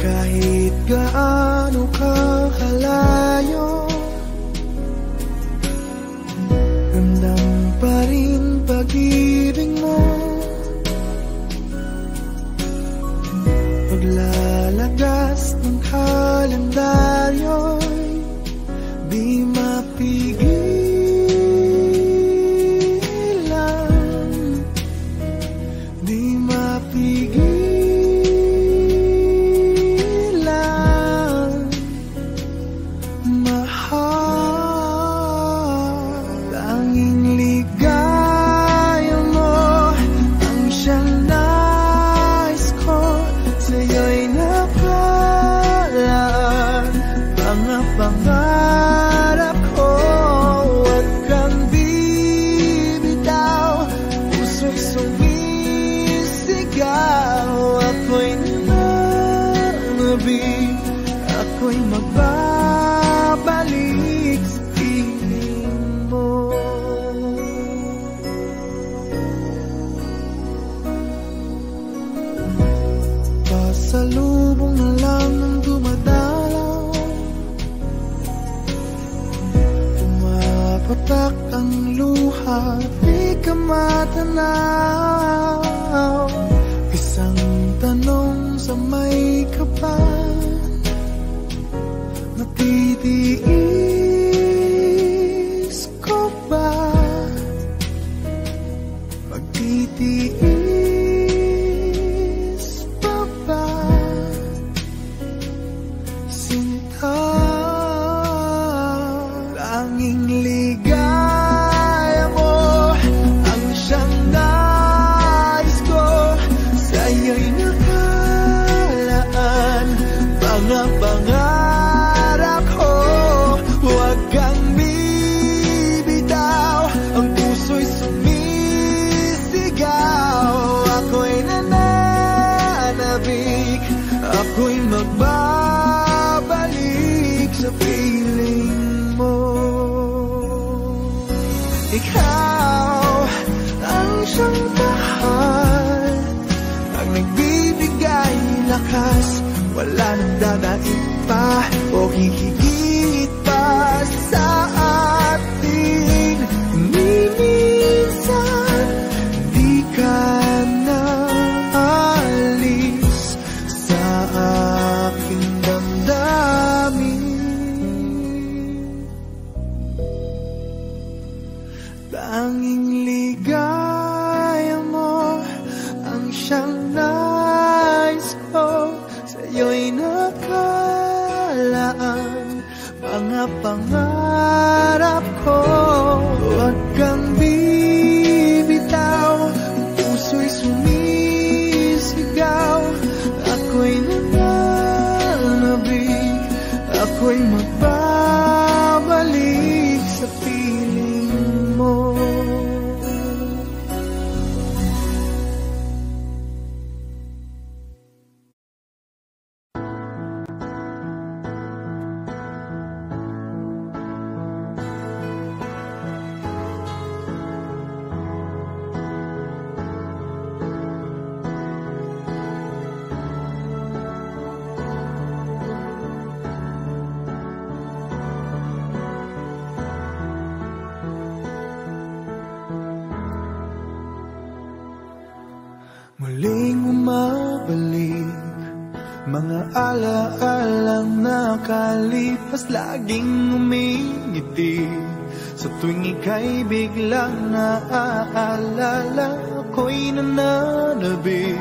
Kahit gaano ka kalayo, ramdam pa rin pag-ibig mo. Paglalagas ng kalendaryo'y di mapigilan, di mapigilan. Mahal, tanging ligaya mo ang siyang nais ko. Sa'yo'y nakalaan mga pangarap ko. Huwag kang bibitaw, puso'y sumisigaw. Ako'y nananabik, ako'y magbabalik sa piling mo. Pasalubong na lang ng dumadalaw, pumapatak ang luha, di ka matanaw. Isang tanong sa may kapal, matitiis ko ba? Magtitiis pa ba? Sinta, tanging ligaya mo ang siyang nais ko. Sa'yo'y nakalaan mga pangarap ko. Huwag kang bibitaw, ang puso'y sumisigaw. Ako'y nananabik, ako'y magbabalik sa piling mo. Ikaw ang siyang mahal, ang nagbibigay lakas. Wala nang dadaig pa o hihigit pa sa atin. Minsan di ka na alis sa aking damdamin. Tanging ligaya mo ang siyang nais ko. Sa'yo'y nakalaan mga pangarap ko. Huwag kang bibitaw, puso'y sumisigaw. Ako'y nananabik, ako'y magbabalik sa piling mo. Muling umabalik mga alaalang nakalipas. Laging umingiti sa tuwing ika'y biglang naaalala. Ako'y nananabik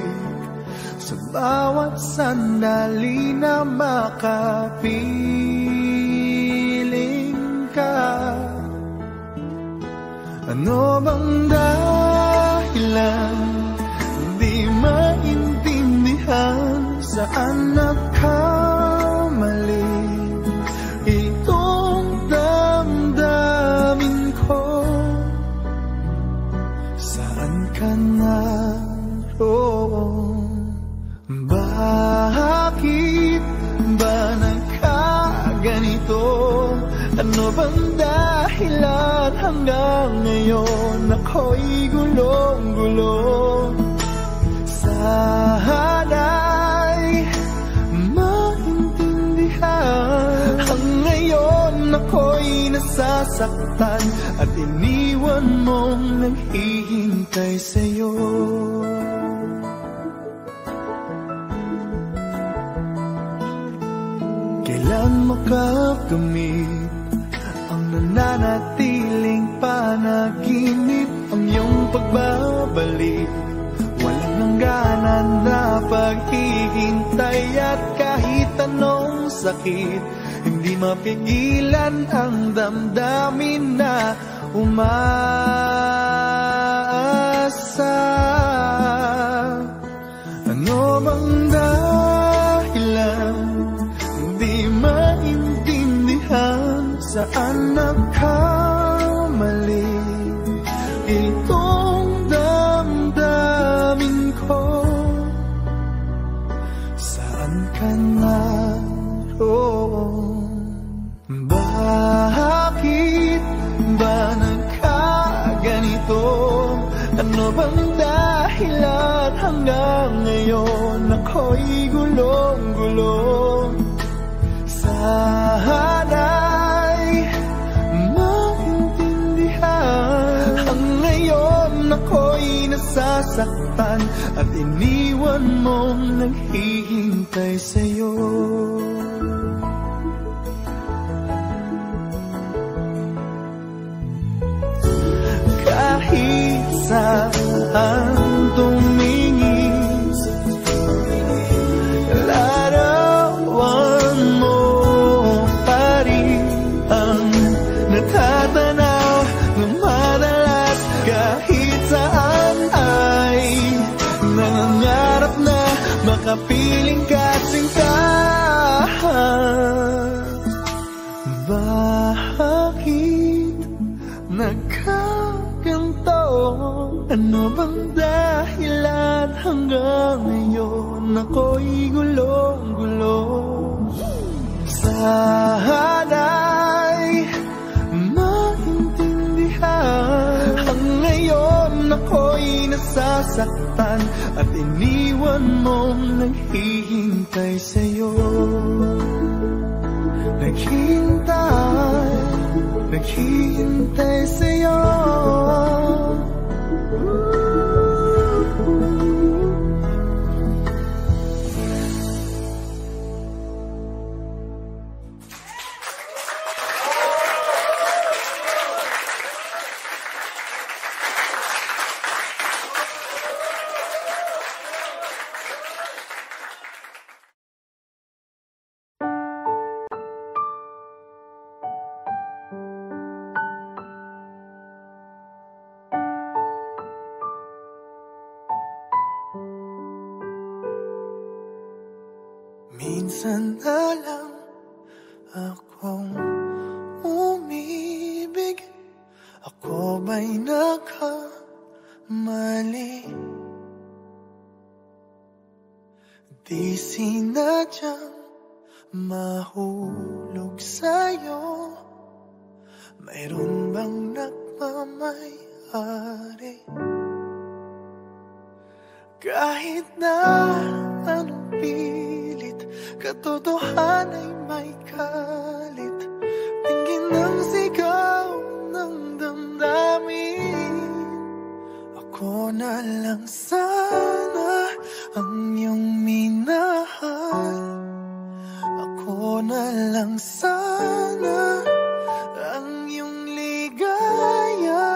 sa bawat sandali na makapiling ka. Ano bang dahilan? Di maintindihan saan nagkamali itong damdamin ko. Saan ka naroon? Bakit ba nagkaganito? Ano bang dahilan hanggang ngayon ako'y gulong-gulong? Sana'y nasasaktan at iniwan mong naghihintay sa'yo. Kailan makakamit ang nananatiling panaginip, ang iyong pagbabalik, walang hangganan na paghihintay, at kahit anong sakit, hindi mapigilan ang damdamin na umaasa. Ano bang dahilan, hindi maintindihan, saan nagkamali itong damdamin ko? Saan ka naroon? Bakit ba nagkaganito? Ano bang dahilan hanggang ngayon ako'y gulong-gulong? Sana'y maintindihan, ang ngayon ako'y nasasaktan at iniwan mong naghihintay sa'yo. Kahit saan tumingin, larawan mo pa rin ang natatanaw na madalas. Kahit saan ay nangangarap na makapiling kasing ka. Bakit nagkaganto? Ano bang dahilan hanggang ngayon ako'y gulong-gulong? Sana'y maintindihan, ang ngayon ako'y nasasaktan at iniwan mong naghihintay sa'yo. Naghihintay sa'yo. Minsan na lang akong umibig, ako ba'y nagkamali? Di sinadyang mahulog sa'yo, mayroon bang nagmamayari? Kahit na anong pilit, katotohanan ay may kalit. Tingin ng sigaw ng damdamin, ako na lang sana ang iyong minahal. Ako na lang sana ang iyong ligaya.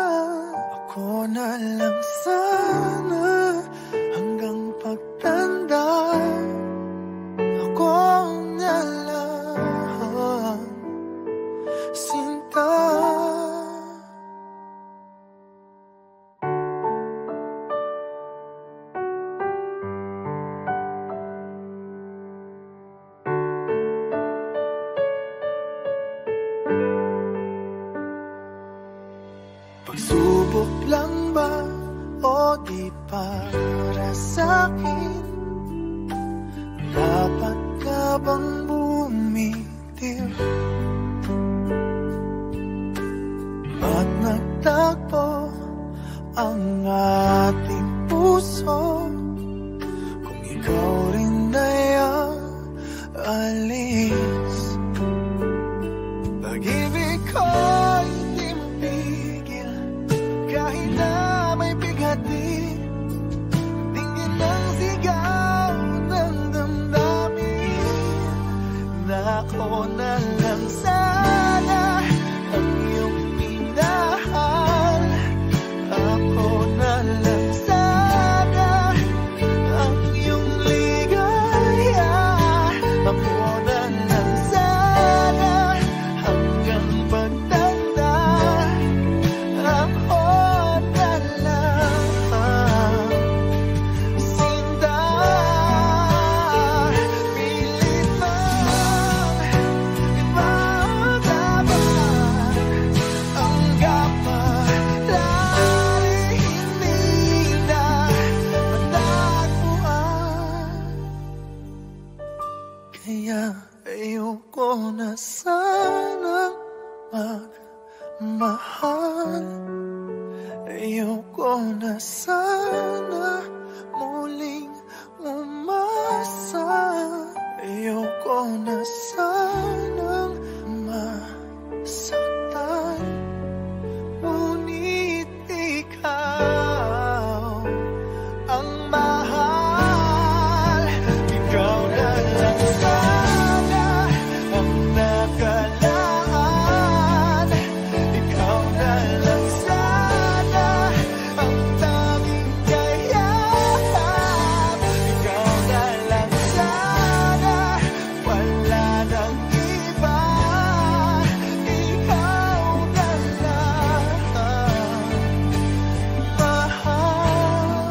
Ako na lang sana hanggang pagtanda. Ako na lang, sinta. Pagsubok lang ba o di para sa'kin? Dapat ka bang bumitiw? Ba't nagtagpo ang ating puso kung ikaw rin ay aalis? Pag-ibig ko ako na lang sana ang iyong minahal. Ako na lang sana ang iyong ligaya. Ako na lang sana hanggang pagtanda. Ako na lang sinta. Pilit mang ipaglaban ang kapalaran, hindi na matagpuan. Kaya ayoko na sanang magmahal. Ayoko na sana muling umasa. Ayoko na sanang masaktan. Ngunit ikaw ang mahal. Ikaw na lang sana ang nakalaan. Ikaw na lang sana ang tanging kayaan. Ikaw na lang sana, wala nang iba. Ikaw na lang mahal.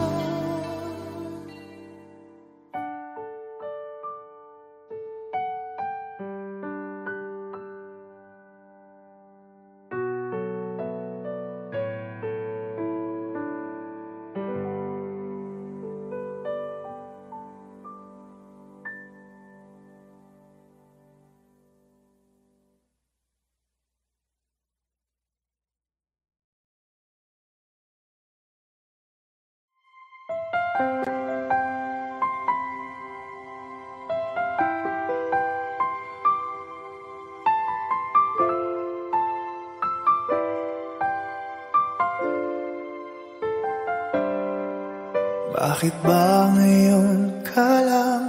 Bakit ba ngayon ka lang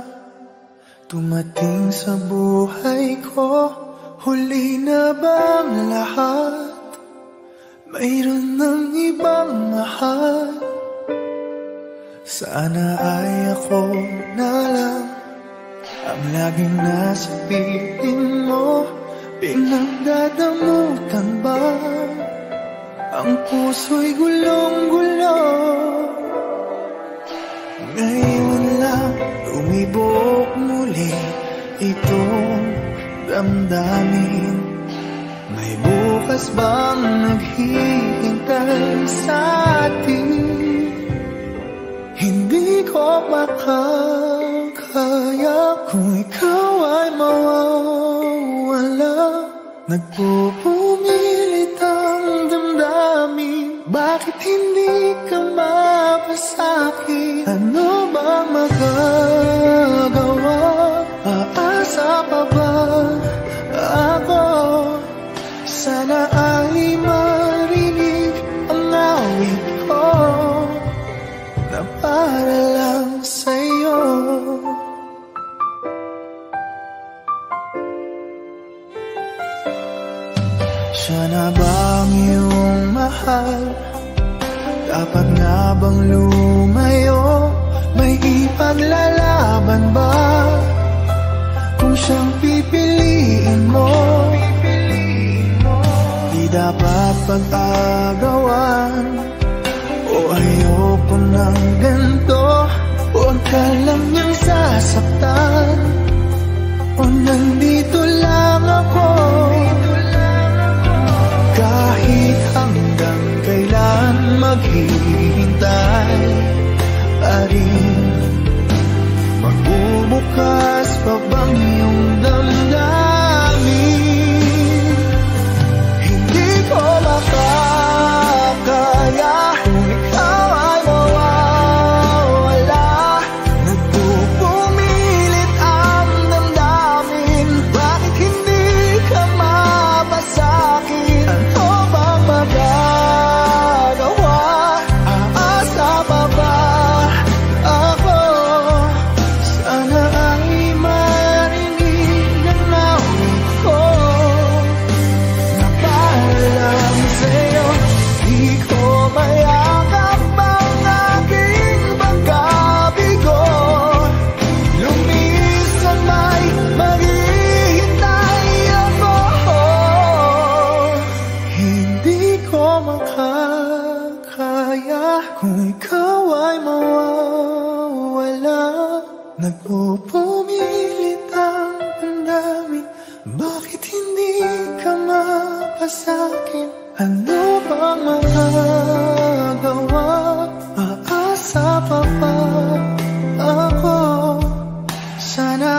tumating sa buhay ko? Huli na bang lahat? Mayroon ng ibang mahal. Sana ay ako na lang ang laging nasa piling mo. Pinagdadamutan ba ang puso'y gulong-gulo? Ngayon lang lumibok muli itong damdamin. May bukas bang naghihintay sa atin? Hindi ko makakaya kung ikaw ay mawawala. Nagpupumilit ang damdamin. Bakit hindi ka mapasakit? Ano bang magagawa? Aasa pa ba ako? Sana ay marinig ang awit ko na para lang sa'yo. Siya na bang iyong mahal? Dapat nga bang lumayo? May ipaglalaban ba? Kung siyang pipiliin mo, di dapat pag-agawan. O ayoko ng ganito, huwag ka lang niyang sasaktan. O nandito lang ako, kahit hanggang kailan maghihintay pa rin. Magbubukas pa bang iyong damdamin? Hindi ko makakaya kung ikaw ay mawawala. Nagpupumilit ang damdamin. Bakit hindi ka mapasakit? Ano bang magagawa? Aasa pa ba ako? Sana ay marinig ang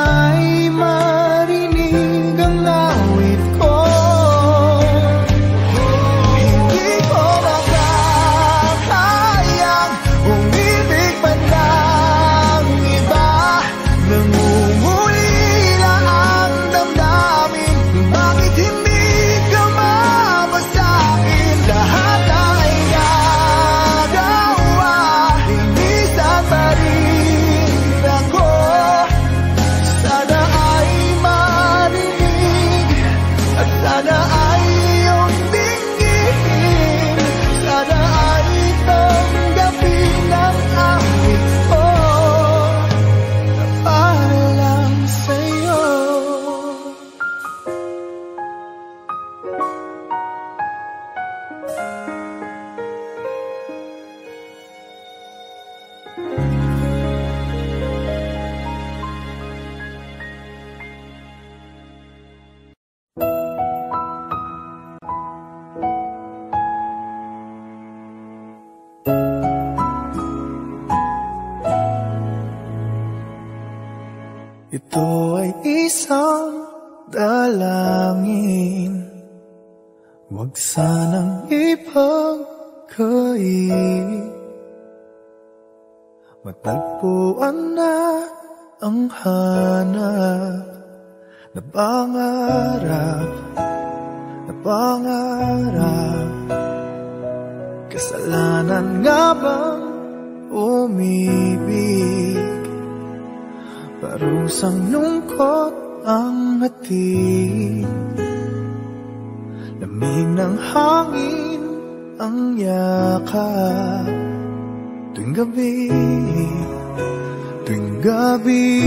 ay marinig ang awit ko. Hindi ko makakayang umibig pa ng iba. Nangungulila ang damdamin, bakit hindi ka mapasakin? Lahat ay nagawa, linisan pa rin ako. Sana ay marinig at sana ay iyong tingin. Sana ay tanggapin ang awit ko na para lang sa'yo. Ito ay isang dalangin, huwag sanang ipagkait. Matagpuan na ang hanap na pangarap, na pangarap. Kasalanan nga bang umibig? Parusang lungkot ang hatid, lamig ng hangin ang yakap. Tuwing gabi,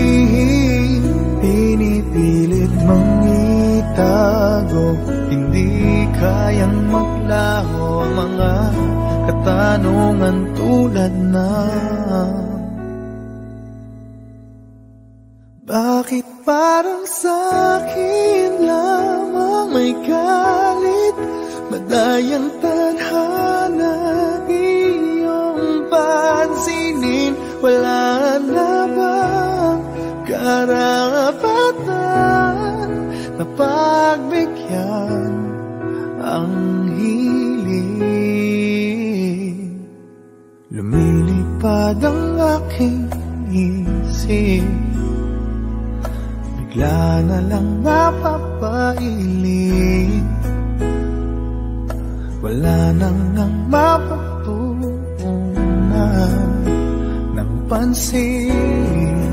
pinipilit mang itago. Hindi kayang maglaho ang mga katanungan tulad ng bakit parang sa'kin lamang may galit? Madayang tadhana iyong pansinin. Wala na bang karapatan na pagbigyan ang hiling? Lumilipad ang aking isip, bigla na lang napapailing. Wala nang ang mapatunan ng pansin,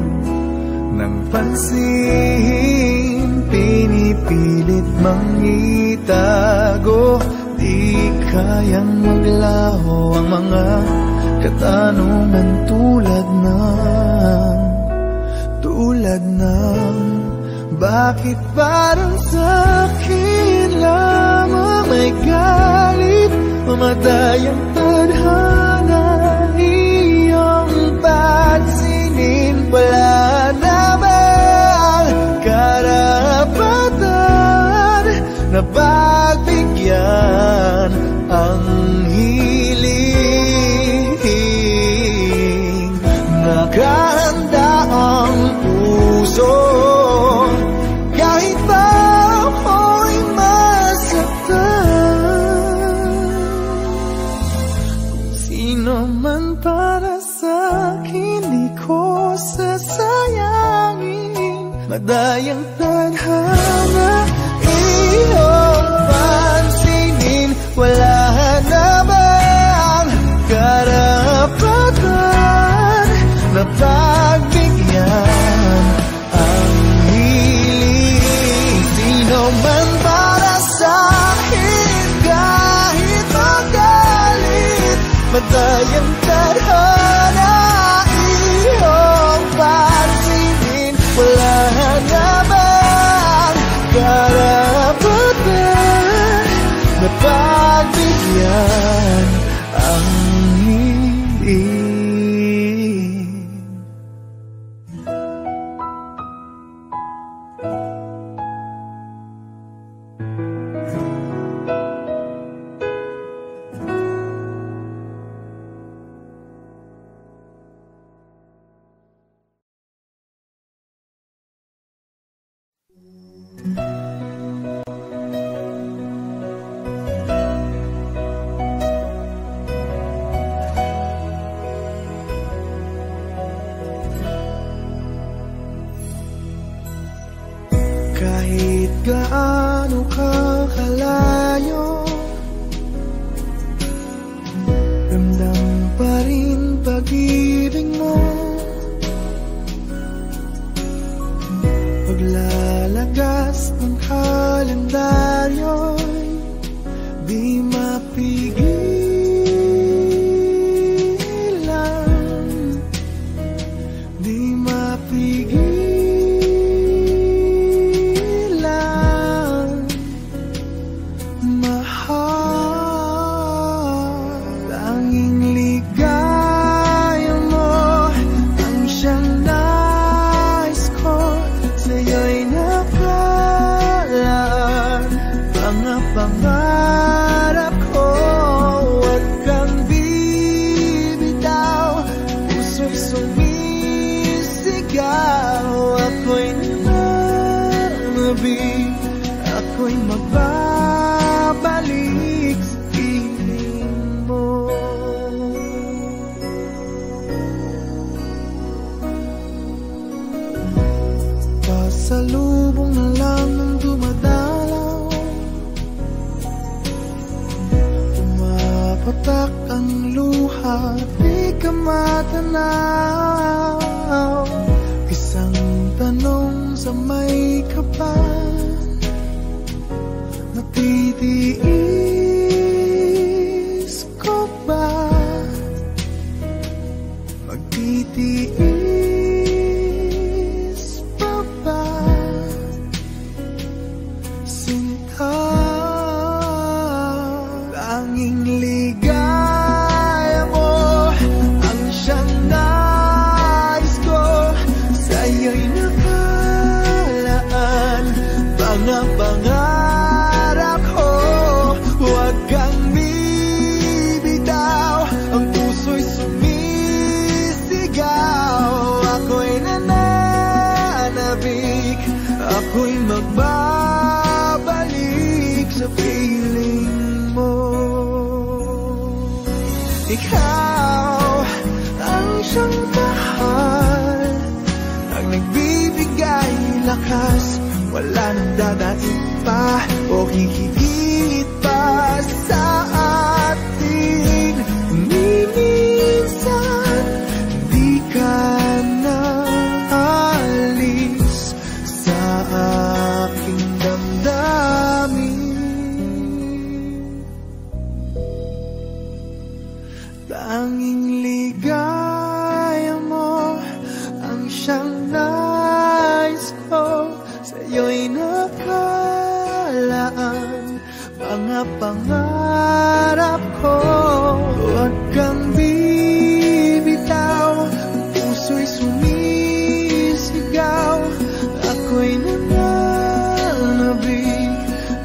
ng pansin. Pinipilit mang itago, di kayang maglaho ang mga katanungan tulad ng bakit parang sa'kin lamang may galit? Mamatay ang tadhana iyong pansinin. Wala na bang karapatan na pagbigyan ang hiling? Nakahanda ang puso kahit pa ako'y masaktan. Kung sino man para sa'kin, di ko sasayangin. Madayang tadhana iyong pansinin. Wala na bang karapatan na pagbigyan ang hiling? Sino man para sa'kin, kahit magalit. Madayang tadhana iyong pansinin. Wala na bang karapatan na pagbigyan ang Kahit gaano ka kalayo, ramdam pa rin pag-ibig mo. Paglalagas ng kalendaryo'y di mapigilan, di mapigilan. Mahal, tanging ligaya mo ang siyang nais ko. Sa'yo'y nakalaan mga pangarap ko. Huwag kang bibitaw, puso'y sumisigaw. Ako'y nananabig, ako'y magbabalik sa piling mo. Pasalubong na lang ng dumadalaw, pumapatak ang luha, di ka matanaw. Isang tanong sa may kapal, natitiis ko ba? Magtitiis pa ba? Sinta, tanging ligaya mo ang siyang nais ko. Sa'yo'y nakalaan mga pangarap ko. Huwag kang bibitaw, ang puso'y sumisigaw. Ako'y nananabik, ako'y magbabalik sa piling mo. Ikaw ang siyang mahal, ang nagbibigay lakas. Wala nang dadaig pa o hihigit pa sa atin. Minsan di ka na alis sa aking damdamin. Tanging ligaya mo ang siyang nais ko. Sa'yo'y nakalaan mga pangarap ko. Huwag kang bibitaw, ang puso'y sumisigaw. Ako'y nananabig,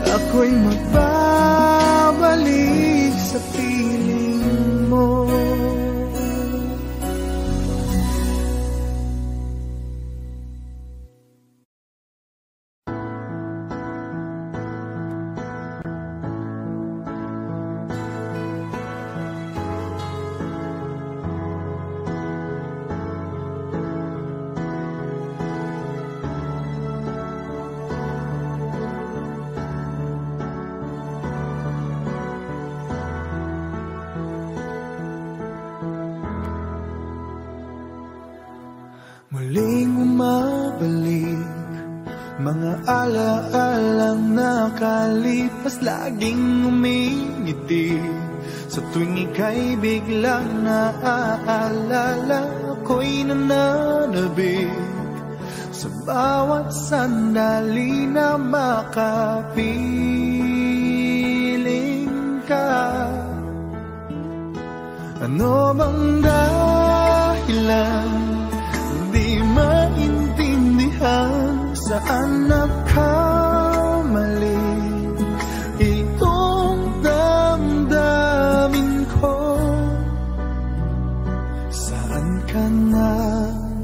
ako'y magbabalik sa piling mo. Muling umabalik mga alaalang nakalipas, laging umingiti sa tuwing ika'y biglang naaalala. Ako'y nananabik sa bawat sandali na makapiling ka. Ano bang dahilan? Di maintindihan saan nagkamali itong damdamin ko. Saan ka naroon?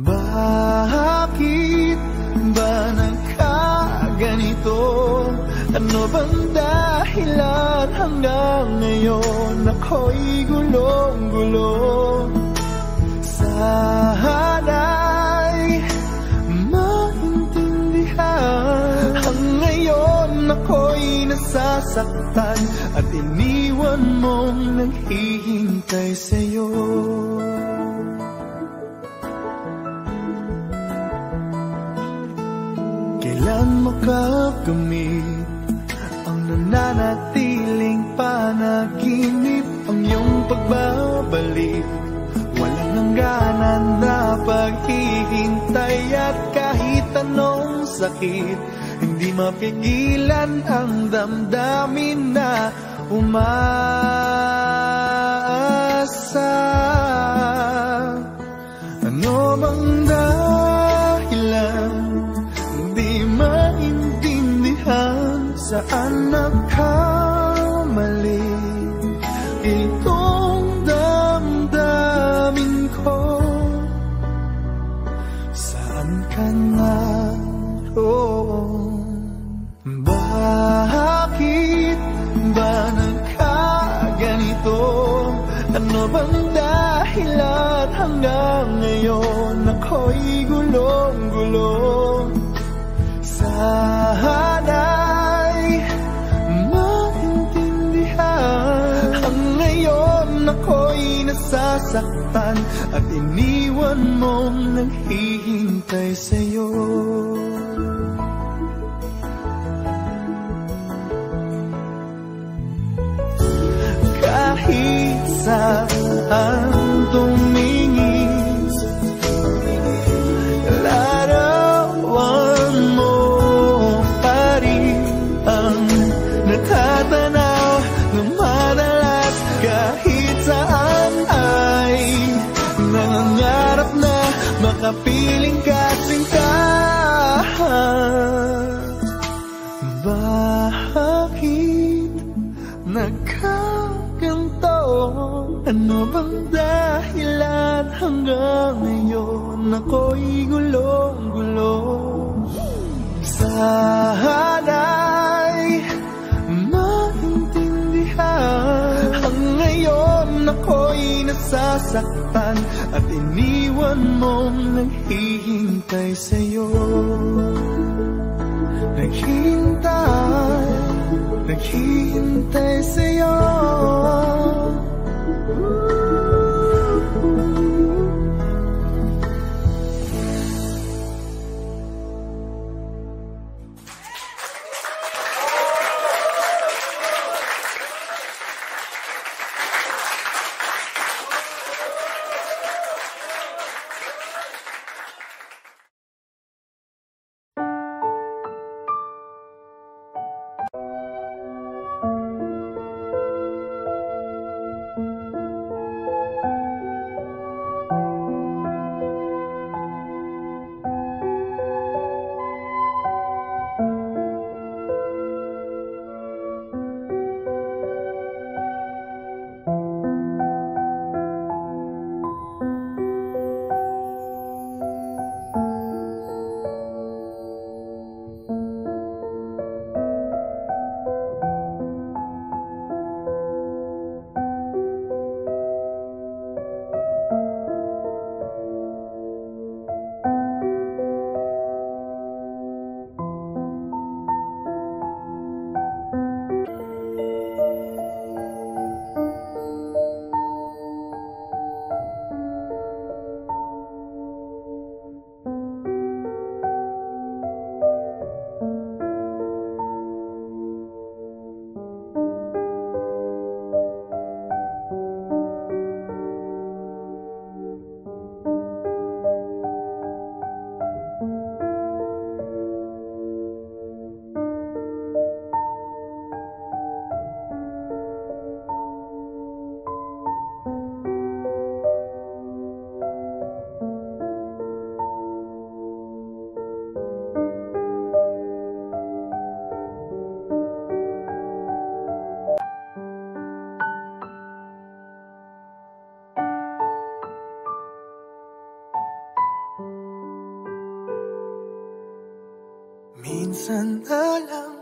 Bakit ba nagkaganito? Ano bang dahilan hanggang ngayon ako'y gulong-gulo? Sana'y nasasaktan at iniwan mong naghihintay sa'yo. Kailan makakamit ang nananatiling panaginip, ang iyong pagbabalik? Walang hangganan na paghihintay at kahit anong sakit, hindi mapigilan ang damdamin na umaasa. Ano bang dahilan? Di maintindihan saan nagkamali itong damdamin ko. Saan ka naroon? Bakit ba nagkaganito? Ano bang dahilan hanggang ngayon ako'y gulong-gulong? Sana'y maintindihan ang ngayon ako'y nasasaktan at iniwan mong naghihintay sa'yo. Kahit saan tumingin, larawan mo pa rin ang natatanaw na madalas. Kahit saan ay nangangarap na makapiling ka sinta. Bakit nagkaganto? Ano bang dahilan hanggang ngayon ako'y gulong-gulong? Sana'y maintindihan ang ngayon ako'y nasasaktan at iniwan mong naghihintay sa'yo. Naghihintay sa'yo. Minsan na lang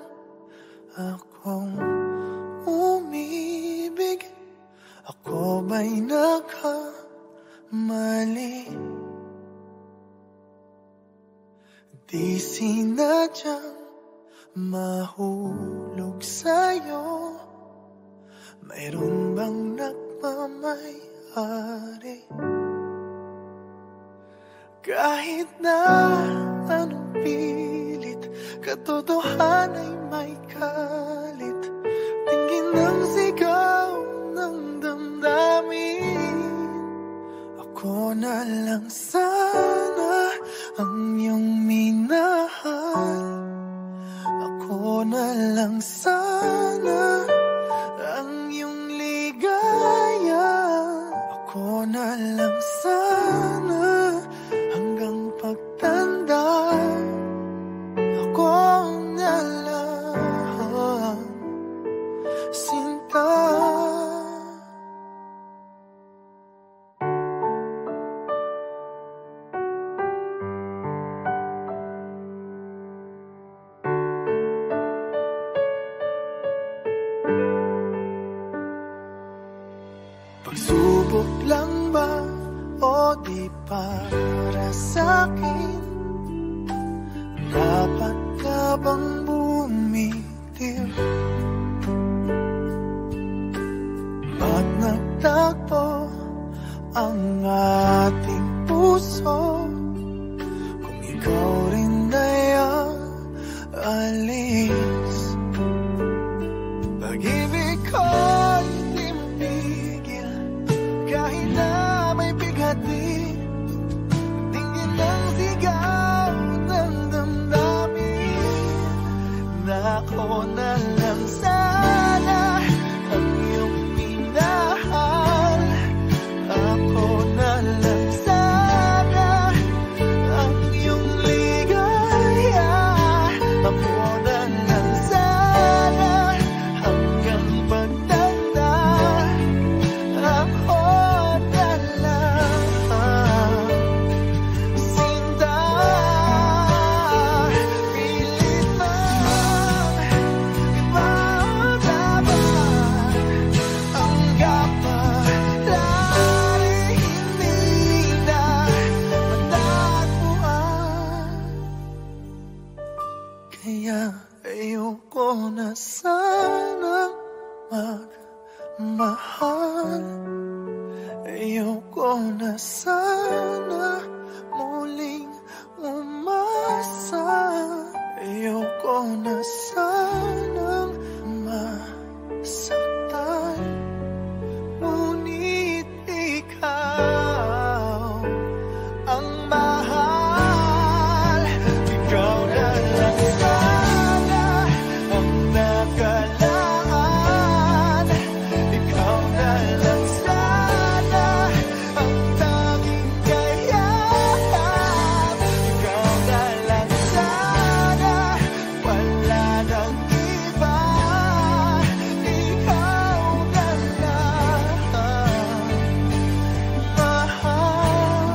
akong umibig. Ako ba'y nagkamali? Di sinadyang mahulog sa'yo? Mayroon bang nagmamay-ari? Kahit na anong pilit, katotohanan ay may kalit. Tingin ng sigaw ng damdamin. Ako na lang sana ang iyong minahal. Ako na lang sana ang iyong ligaya. Ako na lang sana hanggang pagtanda. Ako na lang, sinta. Pagsubok lang ba o di para sa'kin? Dapat ka bang bumitiw? Ba't nagtagpo ang ating puso? Kung ikaw rin ay ang alis, pag-ibig ko'y di mapigil. Kahit na may bighati, tingin ng sigaw ng damdamin. Na ako na lang sana ang iyong minahal. Ako na lang sana ang iyong ligaya. Ako na lang sana hanggang pagtanda. Ako na lang, sinta. Pilit man ipaglaban ang kapalaran, hindi na matagpuan. Kaya ayoko na sanang magmahal. Ayoko na sana muling umasa. Ayoko na sanang masaktan. Ngunit ikaw ang mahal. Ikaw na lang sana ang nakalaan. Ikaw na lang sana ang tanging kayahan. Ikaw na lang sana, wala nang iba. Ikaw na lang mahal.